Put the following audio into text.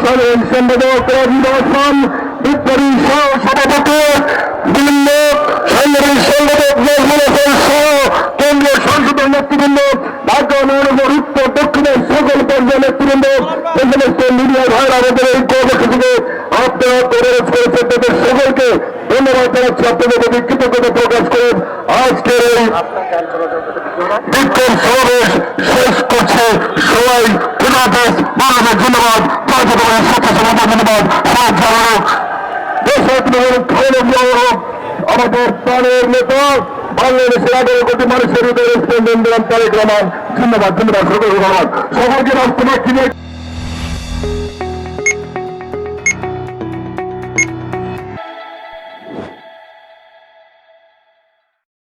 সাধারণ সম্পাদক রাজীবাসন বিপ্লবী সহ সভাপতি বিভিন্ন সাংগঠনিক সংগঠক নজরুল হাসান সহ কেন্দ্রীয় সংসদের নেতৃবৃন্দ, ঢাকা মহানগর উত্তর দক্ষিণের সকল পর্যায়ের নেতৃবৃন্দ, এই সমস্ত মিডিয়া ভাইরা আমাদের এই কর্মসূচি থেকে আপনারা অনুরোধ করেছেন, তাদের সকলকে ধন্যবাদ জানাচ্ছি। আপনাদের প্রতি কৃতজ্ঞতা প্রকাশ করে আজকের এই বিক্ষোভ সমাবেশ শেষ করছে। সবাই ধন্যবাদ, ধন্যবাদ, ধন্যবাদ। আমাদের প্রাণের নেতা বাংলাদেশের 11 কোটি মানুষের হৃদয় তারেক রহমান। ধন্যবাদ, ধন্যবাদ, সকলকে রাষ্ট্রপতি